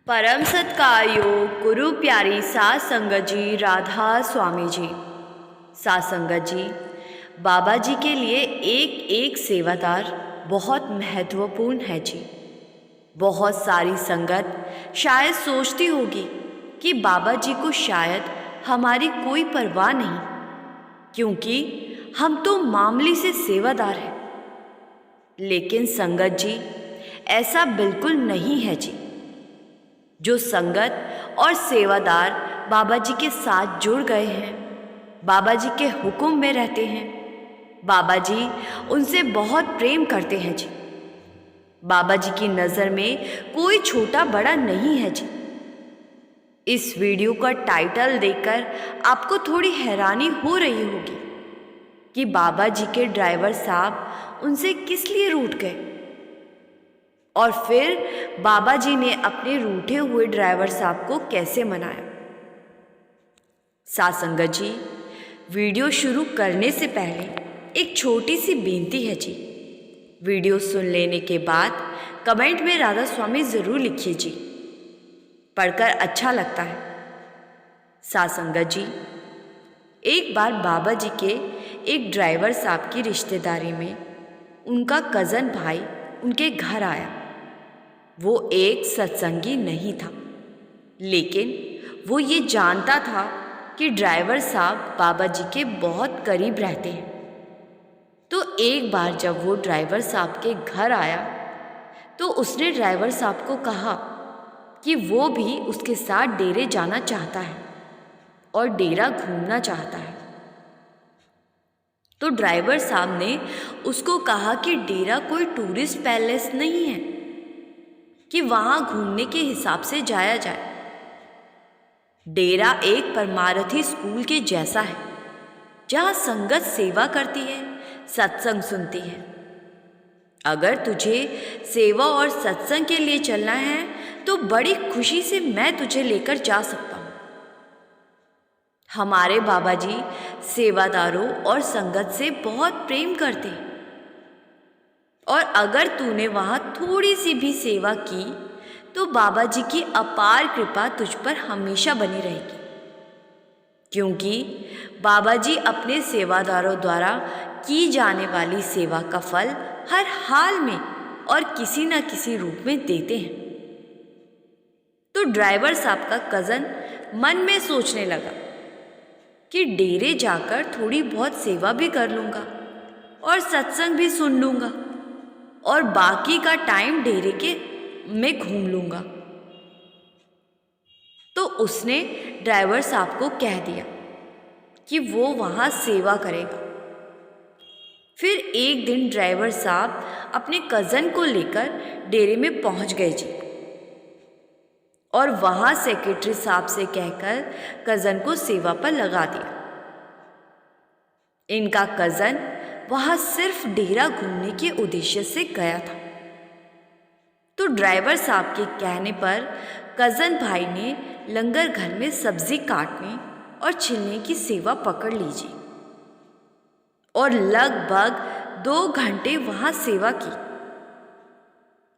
परम सत्कार्यो गुरु प्यारी सात संगत जी राधा स्वामी जी। सात संगत जी, बाबा जी के लिए एक एक सेवादार बहुत महत्वपूर्ण है जी। बहुत सारी संगत शायद सोचती होगी कि बाबा जी को शायद हमारी कोई परवाह नहीं, क्योंकि हम तो मामूली से सेवादार हैं। लेकिन संगत जी, ऐसा बिल्कुल नहीं है जी। जो संगत और सेवादार बाबा जी के साथ जुड़ गए हैं, बाबा जी के हुक्म में रहते हैं, बाबा जी उनसे बहुत प्रेम करते हैं जी। बाबा जी की नज़र में कोई छोटा बड़ा नहीं है जी। इस वीडियो का टाइटल देखकर आपको थोड़ी हैरानी हो रही होगी कि बाबा जी के ड्राइवर साहब उनसे किस लिए रूठ गए, और फिर बाबा जी ने अपने रूठे हुए ड्राइवर साहब को कैसे मनाया। सात संगत जी, वीडियो शुरू करने से पहले एक छोटी सी बेनती है जी। वीडियो सुन लेने के बाद कमेंट में राधा स्वामी ज़रूर लिखिए जी, पढ़कर अच्छा लगता है। सात संगत जी, एक बार बाबा जी के एक ड्राइवर साहब की रिश्तेदारी में उनका कज़न भाई उनके घर आया। वो एक सत्संगी नहीं था, लेकिन वो ये जानता था कि ड्राइवर साहब बाबा जी के बहुत करीब रहते हैं। तो एक बार जब वो ड्राइवर साहब के घर आया तो उसने ड्राइवर साहब को कहा कि वो भी उसके साथ डेरे जाना चाहता है और डेरा घूमना चाहता है। तो ड्राइवर साहब ने उसको कहा कि डेरा कोई टूरिस्ट पैलेस नहीं है कि वहाँ घूमने के हिसाब से जाया जाए। डेरा एक परमारथी स्कूल के जैसा है, जहाँ संगत सेवा करती है, सत्संग सुनती है। अगर तुझे सेवा और सत्संग के लिए चलना है तो बड़ी खुशी से मैं तुझे लेकर जा सकता हूँ। हमारे बाबा जी सेवादारों और संगत से बहुत प्रेम करते हैं, और अगर तूने वहाँ थोड़ी सी भी सेवा की तो बाबा जी की अपार कृपा तुझ पर हमेशा बनी रहेगी, क्योंकि बाबा जी अपने सेवादारों द्वारा की जाने वाली सेवा का फल हर हाल में और किसी न किसी रूप में देते हैं। तो ड्राइवर साहब का कज़न मन में सोचने लगा कि डेरे जाकर थोड़ी बहुत सेवा भी कर लूँगा और सत्संग भी सुन लूँगा और बाकी का टाइम डेरे के में घूम लूँगा। तो उसने ड्राइवर साहब को कह दिया कि वो वहाँ सेवा करेगा। फिर एक दिन ड्राइवर साहब अपने कज़न को लेकर डेरे में पहुँच गए जी, और वहाँ सेक्रेटरी साहब से कहकर कज़न को सेवा पर लगा दिया। इनका कज़न वहाँ सिर्फ डेरा घूमने के उद्देश्य से गया था। तो ड्राइवर साहब के कहने पर कज़न भाई ने लंगर घर में सब्जी काटने और छिलने की सेवा पकड़ लीजिए, और लगभग 2 घंटे वहाँ सेवा की।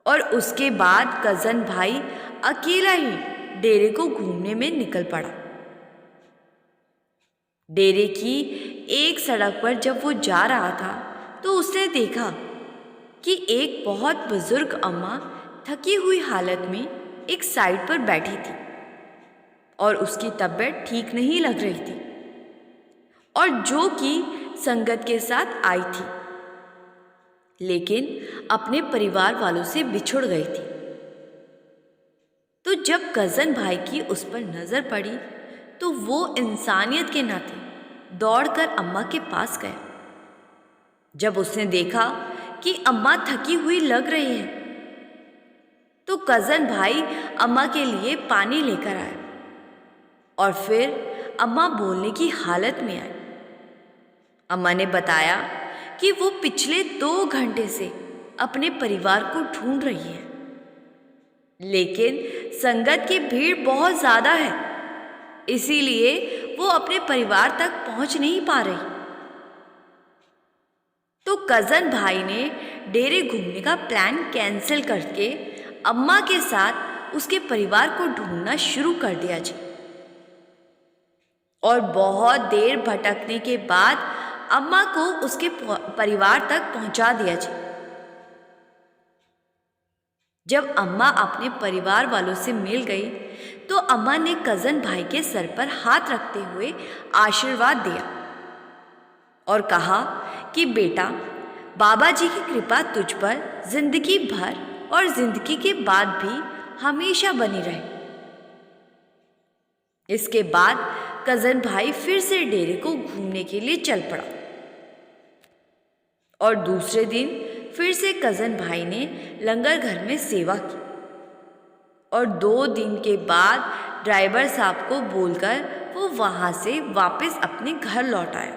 और उसके बाद कज़न भाई अकेला ही डेरे को घूमने में निकल पड़ा। डेरे की एक सड़क पर जब वो जा रहा था तो उसने देखा कि एक बहुत बुजुर्ग अम्मा थकी हुई हालत में एक साइड पर बैठी थी, और उसकी तबीयत ठीक नहीं लग रही थी, और जो कि संगत के साथ आई थी, लेकिन अपने परिवार वालों से बिछुड़ गई थी। तो जब कज़न भाई की उस पर नज़र पड़ी तो वो इंसानियत के नाते दौड़कर अम्मा के पास गया। जब उसने देखा कि अम्मा थकी हुई लग रही है तो कज़न भाई अम्मा के लिए पानी लेकर आया, और फिर अम्मा बोलने की हालत में आई। अम्मा ने बताया कि वो पिछले 2 घंटे से अपने परिवार को ढूंढ रही है, लेकिन संगत की भीड़ बहुत ज़्यादा है, इसीलिए वो अपने परिवार तक पहुंच नहीं पा रही। तो कज़न भाई ने डेरे घूमने का प्लान कैंसिल करके अम्मा के साथ उसके परिवार को ढूंढना शुरू कर दिया जी। और बहुत देर भटकने के बाद अम्मा को उसके परिवार तक पहुंचा दिया जी। जब अम्मा अपने परिवार वालों से मिल गई तो अम्मा ने कज़न भाई के सर पर हाथ रखते हुए आशीर्वाद दिया और कहा कि बेटा, बाबा जी की कृपा तुझ पर जिंदगी भर और जिंदगी के बाद भी हमेशा बनी रहे। इसके बाद कज़न भाई फिर से डेरे को घूमने के लिए चल पड़ा और दूसरे दिन फिर से कज़न भाई ने लंगर घर में सेवा की और 2 दिन के बाद ड्राइवर साहब को बोलकर वो वहां से वापस अपने घर लौट आया।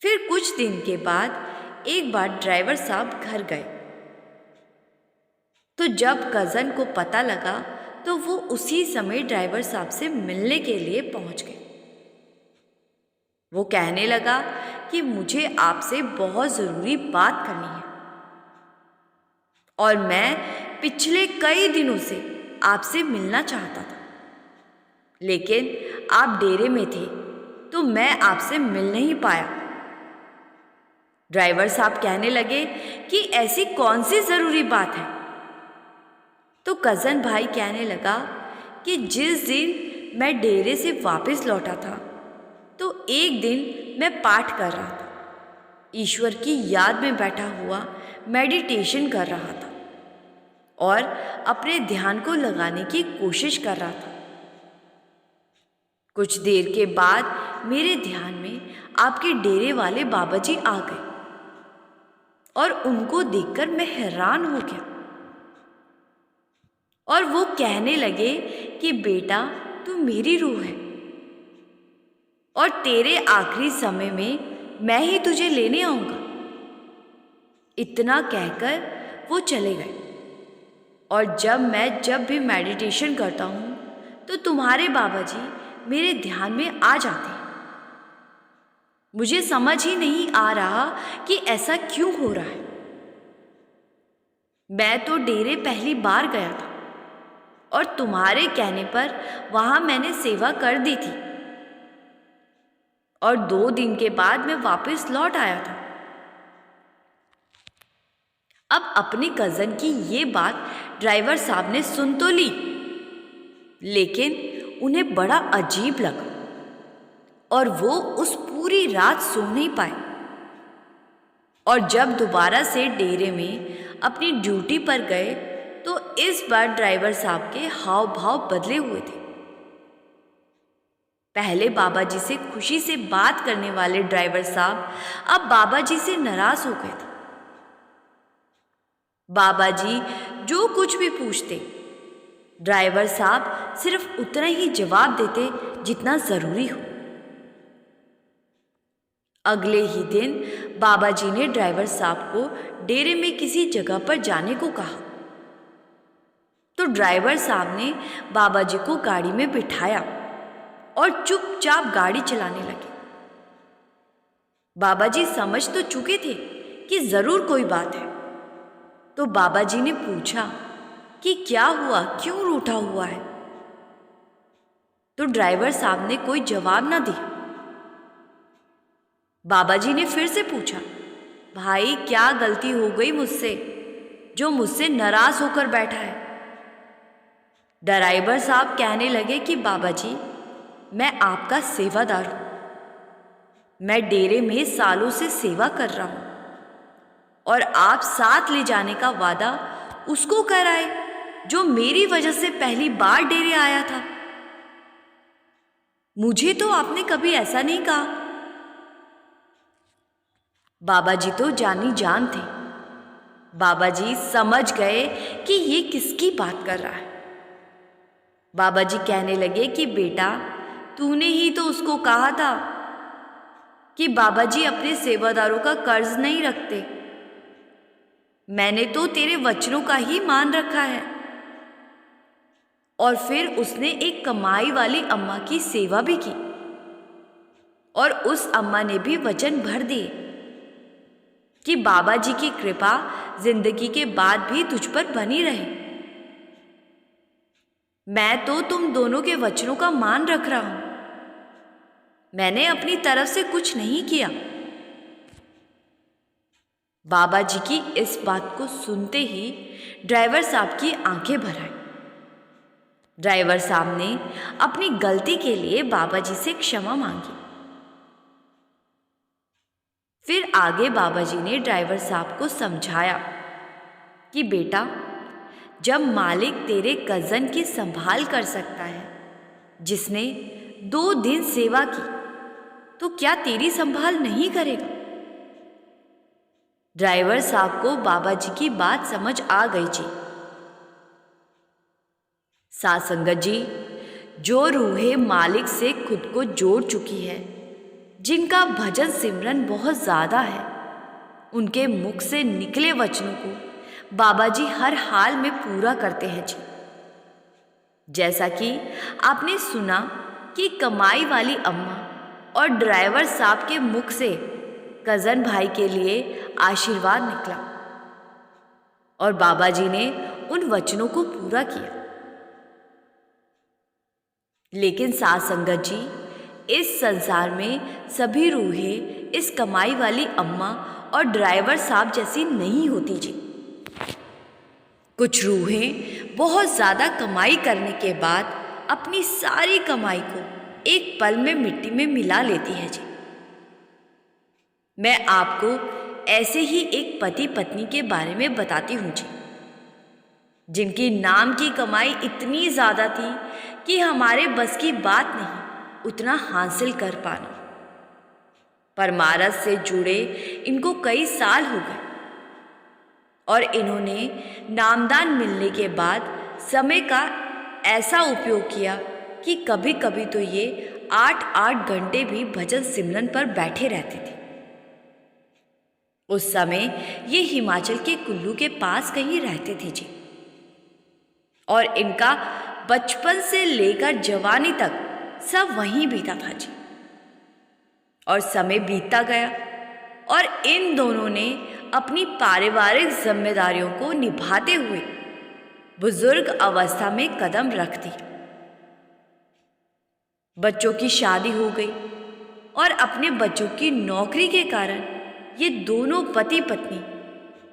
फिर कुछ दिन के बाद एक बार ड्राइवर साहब घर गए तो जब कज़न को पता लगा तो वो उसी समय ड्राइवर साहब से मिलने के लिए पहुंच गए। वो कहने लगा कि मुझे आपसे बहुत ज़रूरी बात करनी है और मैं पिछले कई दिनों से आपसे मिलना चाहता था, लेकिन आप डेरे में थे तो मैं आपसे मिल नहीं पाया। ड्राइवर साहब कहने लगे कि ऐसी कौन सी ज़रूरी बात है? तो कज़न भाई कहने लगा कि जिस दिन मैं डेरे से वापस लौटा था तो एक दिन मैं पाठ कर रहा था, ईश्वर की याद में बैठा हुआ मेडिटेशन कर रहा था और अपने ध्यान को लगाने की कोशिश कर रहा था। कुछ देर के बाद मेरे ध्यान में आपके डेरे वाले बाबा जी आ गए और उनको देखकर मैं हैरान हो गया और वो कहने लगे कि बेटा, तू मेरी रूह है और तेरे आखिरी समय में मैं ही तुझे लेने आऊँगा। इतना कहकर वो चले गए और जब भी मेडिटेशन करता हूँ तो तुम्हारे बाबा जी मेरे ध्यान में आ जाते हैं। मुझे समझ ही नहीं आ रहा कि ऐसा क्यों हो रहा है। मैं तो डेरे पहली बार गया था और तुम्हारे कहने पर वहाँ मैंने सेवा कर दी थी और 2 दिन के बाद मैं वापस लौट आया था। अब अपनी कज़न की ये बात ड्राइवर साहब ने सुन तो ली, लेकिन उन्हें बड़ा अजीब लगा और वो उस पूरी रात सो नहीं पाए और जब दोबारा से डेरे में अपनी ड्यूटी पर गए तो इस बार ड्राइवर साहब के हाव भाव बदले हुए थे। पहले बाबा जी से खुशी से बात करने वाले ड्राइवर साहब अब बाबा जी से नाराज हो गए थे। बाबा जी जो कुछ भी पूछते, ड्राइवर साहब सिर्फ उतना ही जवाब देते जितना जरूरी हो। अगले ही दिन बाबा जी ने ड्राइवर साहब को डेरे में किसी जगह पर जाने को कहा तो ड्राइवर साहब ने बाबा जी को गाड़ी में बिठाया और चुपचाप गाड़ी चलाने लगे। बाबा जी समझ तो चुके थे कि जरूर कोई बात है, तो बाबा जी ने पूछा कि क्या हुआ, क्यों रूठा हुआ है? तो ड्राइवर साहब ने कोई जवाब ना दिया। बाबा जी ने फिर से पूछा, भाई क्या गलती हो गई मुझसे जो मुझसे नाराज होकर बैठा है? ड्राइवर साहब कहने लगे कि बाबा जी, मैं आपका सेवादार हूं। मैं डेरे में सालों से सेवा कर रहा हूं और आप साथ ले जाने का वादा उसको कराए जो मेरी वजह से पहली बार डेरे आया था। मुझे तो आपने कभी ऐसा नहीं कहा। बाबा जी तो जानी जान थे। बाबा जी समझ गए कि ये किसकी बात कर रहा है। बाबा जी कहने लगे कि बेटा, तूने ही तो उसको कहा था कि बाबा जी अपने सेवादारों का कर्ज नहीं रखते। मैंने तो तेरे वचनों का ही मान रखा है। और फिर उसने एक कमाई वाली अम्मा की सेवा भी की और उस अम्मा ने भी वचन भर दिए कि बाबा जी की कृपा जिंदगी के बाद भी तुझ पर बनी रहे। मैं तो तुम दोनों के वचनों का मान रख रहा हूं। मैंने अपनी तरफ से कुछ नहीं किया। बाबा जी की इस बात को सुनते ही ड्राइवर साहब की आंखें भर आई। ड्राइवर साहब ने अपनी गलती के लिए बाबा जी से क्षमा मांगी। फिर आगे बाबा जी ने ड्राइवर साहब को समझाया कि बेटा, जब मालिक तेरे कज़न की संभाल कर सकता है, जिसने 2 दिन सेवा की, तो क्या तेरी संभाल नहीं करेगा? ड्राइवर साहब को बाबा जी की बात समझ आ गई जी। साध संगत जी, जो रूहें मालिक से खुद को जोड़ चुकी है, जिनका भजन सिमरन बहुत ज़्यादा है, उनके मुख से निकले वचनों को बाबा जी हर हाल में पूरा करते हैं जी। जैसा कि आपने सुना कि कमाई वाली अम्मा और ड्राइवर साहब के मुख से कज़न भाई के लिए आशीर्वाद निकला और बाबा जी ने उन वचनों को पूरा किया। लेकिन साध संगत जी, इस संसार में सभी रूहें इस कमाई वाली अम्मा और ड्राइवर साहब जैसी नहीं होती जी। कुछ रूहें बहुत ज़्यादा कमाई करने के बाद अपनी सारी कमाई को एक पल में मिट्टी में मिला लेती है जी। मैं आपको ऐसे ही एक पति पत्नी के बारे में बताती हूँ जी, जिनकी नाम की कमाई इतनी ज़्यादा थी कि हमारे बस की बात नहीं उतना हासिल कर पाना। परमारस से जुड़े इनको कई साल हो गए और इन्होंने नामदान मिलने के बाद समय का ऐसा उपयोग किया कि कभी कभी तो ये 8-8 घंटे भी भजन सिमरन पर बैठे रहते थे। उस समय ये हिमाचल के कुल्लू के पास कहीं रहते थे जी, और इनका बचपन से लेकर जवानी तक सब वहीं बीता था जी। और समय बीतता गया और इन दोनों ने अपनी पारिवारिक जिम्मेदारियों को निभाते हुए बुजुर्ग अवस्था में कदम रख दी। बच्चों की शादी हो गई और अपने बच्चों की नौकरी के कारण ये दोनों पति पत्नी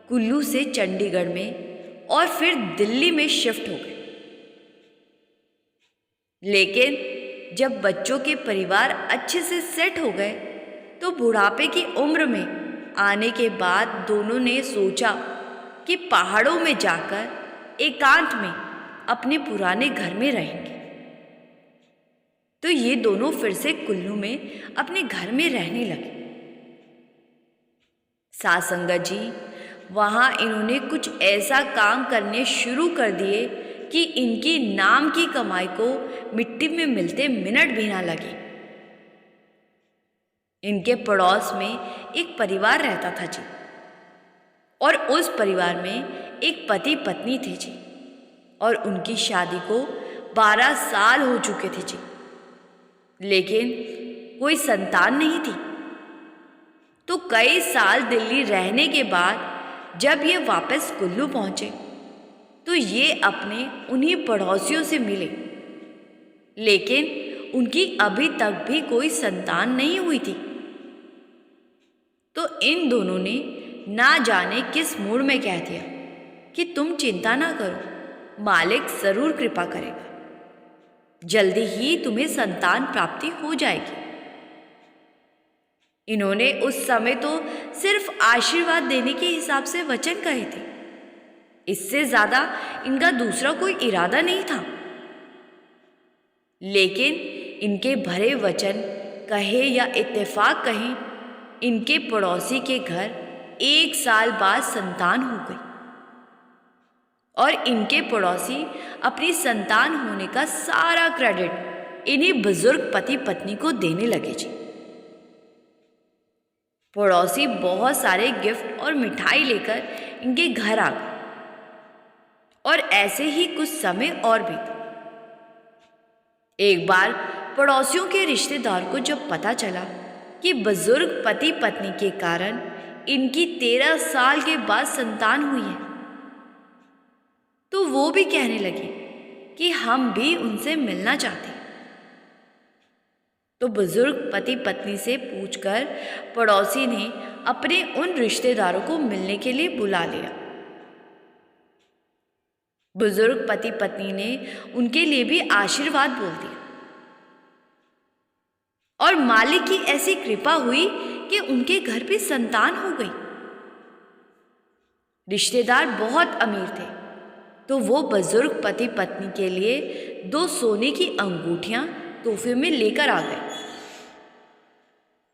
कुल्लू से चंडीगढ़ में और फिर दिल्ली में शिफ्ट हो गए। लेकिन जब बच्चों के परिवार अच्छे से सेट हो गए तो बुढ़ापे की उम्र में आने के बाद दोनों ने सोचा कि पहाड़ों में जाकर एकांत में अपने पुराने घर में रहेंगे। तो ये दोनों फिर से कुल्लू में अपने घर में रहने लगे। साध संगत जी, वहाँ इन्होंने कुछ ऐसा काम करने शुरू कर दिए कि इनकी नाम की कमाई को मिट्टी में मिलते मिनट भी ना लगे। इनके पड़ोस में एक परिवार रहता था जी, और उस परिवार में एक पति पत्नी थे जी, और उनकी शादी को 12 साल हो चुके थे जी, लेकिन कोई संतान नहीं थी। तो कई साल दिल्ली रहने के बाद जब ये वापस कुल्लू पहुंचे तो ये अपने उन्हीं पड़ोसियों से मिले, लेकिन उनकी अभी तक भी कोई संतान नहीं हुई थी। तो इन दोनों ने ना जाने किस मूड में कह दिया कि तुम चिंता ना करो, मालिक जरूर कृपा करेगा, जल्दी ही तुम्हें संतान प्राप्ति हो जाएगी। इन्होंने उस समय तो सिर्फ आशीर्वाद देने के हिसाब से वचन कहे थे, इससे ज्यादा इनका दूसरा कोई इरादा नहीं था। लेकिन इनके भरे वचन कहे या इत्तेफाक कहें, इनके पड़ोसी के घर 1 साल बाद संतान हो गई और इनके पड़ोसी अपनी संतान होने का सारा क्रेडिट इन्हीं बुजुर्ग पति पत्नी को देने लगे जी। पड़ोसी बहुत सारे गिफ्ट और मिठाई लेकर इनके घर आ गए और ऐसे ही कुछ समय और बीता। एक बार पड़ोसियों के रिश्तेदार को जब पता चला कि बुजुर्ग पति पत्नी के कारण इनकी 13 साल के बाद संतान हुई है, तो वो भी कहने लगे कि हम भी उनसे मिलना चाहते हैं। तो बुजुर्ग पति पत्नी से पूछकर पड़ोसी ने अपने उन रिश्तेदारों को मिलने के लिए बुला लिया। बुजुर्ग पति पत्नी ने उनके लिए भी आशीर्वाद बोल दिया और मालिक की ऐसी कृपा हुई कि उनके घर पे संतान हो गई। रिश्तेदार बहुत अमीर थे, तो वो बुजुर्ग पति पत्नी के लिए 2 सोने की अंगूठियां तोहफे में लेकर आ गए,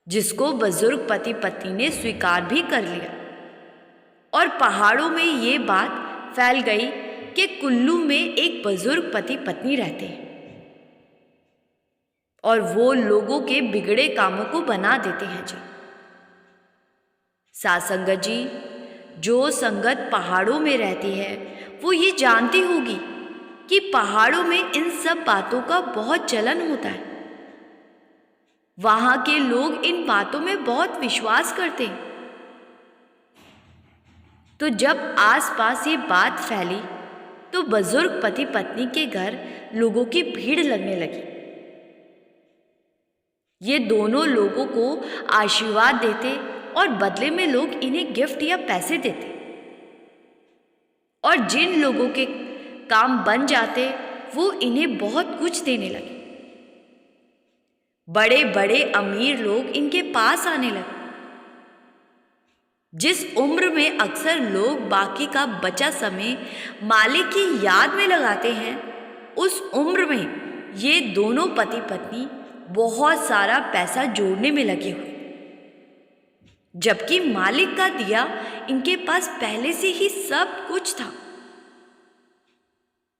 जिसको बुजुर्ग पति पत्नी ने स्वीकार भी कर लिया। और पहाड़ों में ये बात फैल गई कि कुल्लू में एक बुजुर्ग पति पत्नी रहते हैं और वो लोगों के बिगड़े कामों को बना देते हैं जी। साथ संगत जी, जो संगत पहाड़ों में रहती है वो ये जानती होगी कि पहाड़ों में इन सब बातों का बहुत चलन होता है। वहां के लोग इन बातों में बहुत विश्वास करते हैं। तो जब आसपास ये बात फैली तो बुजुर्ग पति पत्नी के घर लोगों की भीड़ लगने लगी। ये दोनों लोगों को आशीर्वाद देते और बदले में लोग इन्हें गिफ्ट या पैसे देते, और जिन लोगों के काम बन जाते वो इन्हें बहुत कुछ देने लगे। बड़े बड़े अमीर लोग इनके पास आने लगे। जिस उम्र में अक्सर लोग बाकी का बचा समय मालिक की याद में लगाते हैं, उस उम्र में ये दोनों पति पत्नी बहुत सारा पैसा जोड़ने में लगे हुए, जबकि मालिक का दिया इनके पास पहले से ही सब कुछ था।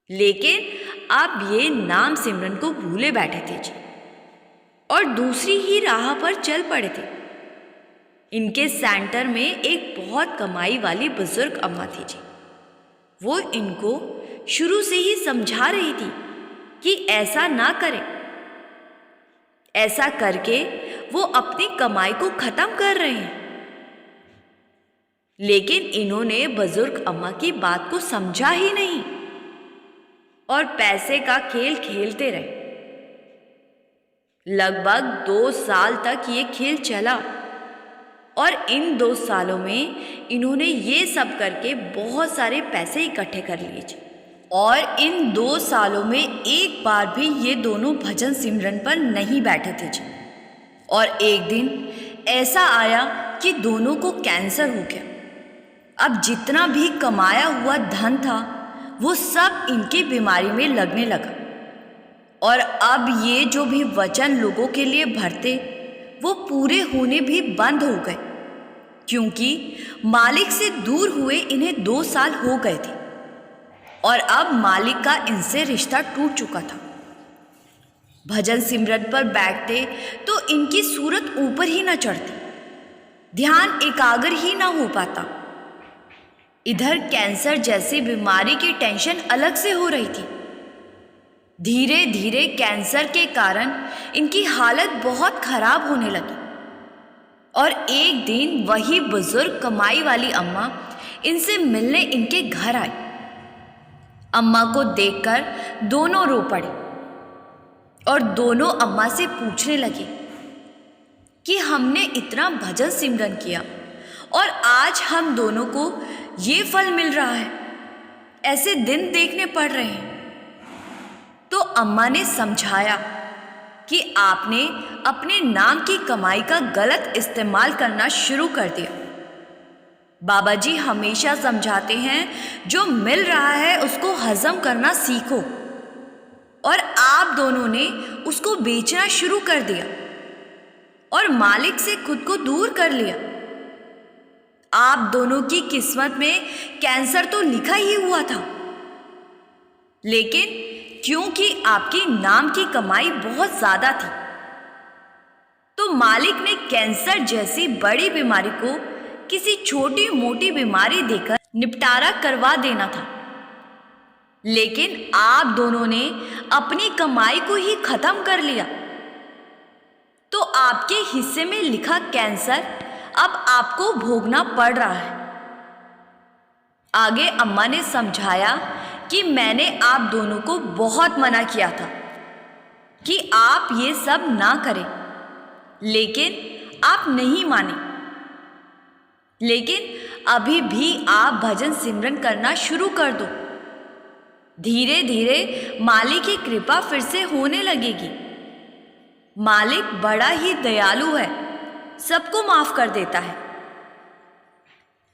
लेकिन अब ये नाम सिमरन को भूले बैठे थे जी, और दूसरी ही राह पर चल पड़े थे। इनके सेंटर में एक बहुत कमाई वाली बुजुर्ग अम्मा थी जी। वो इनको शुरू से ही समझा रही थी कि ऐसा ना करें। ऐसा करके वो अपनी कमाई को खत्म कर रहे हैं। लेकिन इन्होंने बुजुर्ग अम्मा की बात को समझा ही नहीं और पैसे का खेल खेलते रहे। लगभग 2 साल तक ये खेल चला और इन 2 सालों में इन्होंने ये सब करके बहुत सारे पैसे इकट्ठे कर लिए जी। और इन 2 सालों में एक बार भी ये दोनों भजन सिमरन पर नहीं बैठे थे जी। और एक दिन ऐसा आया कि दोनों को कैंसर हो गया। अब जितना भी कमाया हुआ धन था वो सब इनकी बीमारी में लगने लगा, और अब ये जो भी वचन लोगों के लिए भरते वो पूरे होने भी बंद हो गए, क्योंकि मालिक से दूर हुए इन्हें 2 साल हो गए थे और अब मालिक का इनसे रिश्ता टूट चुका था। भजन सिमरन पर बैठते तो इनकी सूरत ऊपर ही ना चढ़ती, ध्यान एकाग्र ही ना हो पाता। इधर कैंसर जैसी बीमारी की टेंशन अलग से हो रही थी। धीरे धीरे कैंसर के कारण इनकी हालत बहुत खराब होने लगी, और एक दिन वही बुजुर्ग कमाई वाली अम्मा इनसे मिलने इनके घर आई। अम्मा को देखकर दोनों रो पड़े और दोनों अम्मा से पूछने लगे कि हमने इतना भजन सिमरन किया और आज हम दोनों को ये फल मिल रहा है, ऐसे दिन देखने पड़ रहे हैं। तो अम्मा ने समझाया कि आपने अपने नाम की कमाई का गलत इस्तेमाल करना शुरू कर दिया। बाबा जी हमेशा समझाते हैं, जो मिल रहा है उसको हजम करना सीखो, और आप दोनों ने उसको बेचना शुरू कर दिया और मालिक से खुद को दूर कर लिया। आप दोनों की किस्मत में कैंसर तो लिखा ही हुआ था, लेकिन क्योंकि आपकी नाम की कमाई बहुत ज्यादा थी, तो मालिक ने कैंसर जैसी बड़ी बीमारी को किसी छोटी मोटी बीमारी देकर निपटारा करवा देना था। लेकिन आप दोनों ने अपनी कमाई को ही खत्म कर लिया, तो आपके हिस्से में लिखा कैंसर अब आपको भोगना पड़ रहा है। आगे अम्मा ने समझाया कि मैंने आप दोनों को बहुत मना किया था कि आप ये सब ना करें, लेकिन आप नहीं माने। लेकिन अभी भी आप भजन सिमरन करना शुरू कर दो। धीरे धीरे मालिक की कृपा फिर से होने लगेगी। मालिक बड़ा ही दयालु है, सबको माफ कर देता है।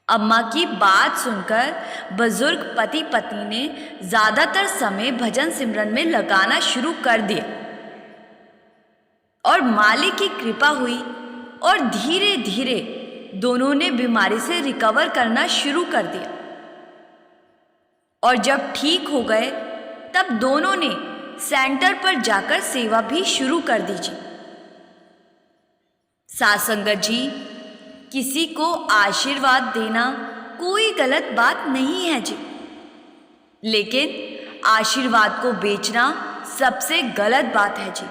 अम्मा की बात सुनकर बुजुर्ग पति पत्नी ने ज्यादातर समय भजन सिमरन में लगाना शुरू कर दिया और मालिक की कृपा हुई और धीरे धीरे दोनों ने बीमारी से रिकवर करना शुरू कर दिया। और जब ठीक हो गए तब दोनों ने सेंटर पर जाकर सेवा भी शुरू कर दीजिए। साथ संगत जी, किसी को आशीर्वाद देना कोई गलत बात नहीं है जी, लेकिन आशीर्वाद को बेचना सबसे गलत बात है जी।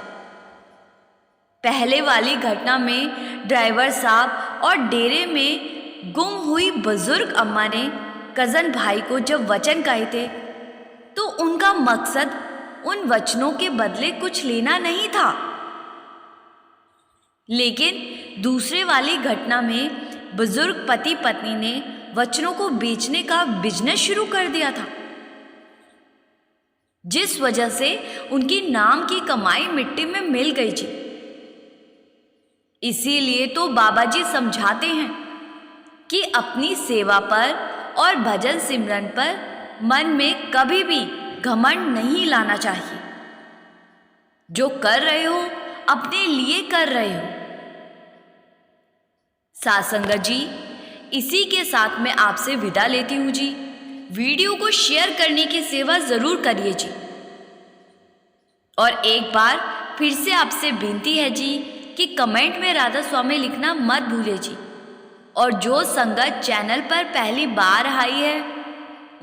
पहले वाली घटना में ड्राइवर साहब और डेरे में गुम हुई बुजुर्ग अम्मा ने कजन भाई को जब वचन कहे थे तो उनका मकसद उन वचनों के बदले कुछ लेना नहीं था। लेकिन दूसरे वाली घटना में बुजुर्ग पति पत्नी ने वचनों को बेचने का बिजनेस शुरू कर दिया था, जिस वजह से उनकी नाम की कमाई मिट्टी में मिल गई जी। इसीलिए तो बाबा जी समझाते हैं कि अपनी सेवा पर और भजन सिमरन पर मन में कभी भी घमंड नहीं लाना चाहिए। जो कर रहे हो अपने लिए कर रहे हो। साथ संगत जी, इसी के साथ मैं आपसे विदा लेती हूँ जी। वीडियो को शेयर करने की सेवा जरूर करिए जी। और एक बार फिर से आपसे विनती है जी कि कमेंट में राधा स्वामी लिखना मत भूलिए जी। और जो संगत चैनल पर पहली बार आई है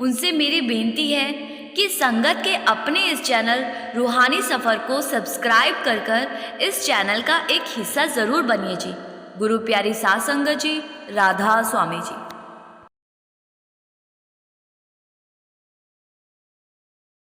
उनसे मेरी बेनती है कि संगत के अपने इस चैनल रूहानी सफ़र को सब्सक्राइब कर इस चैनल का एक हिस्सा ज़रूर बनिए जी। गुरु प्यारी साथ संगत जी, राधा स्वामी जी।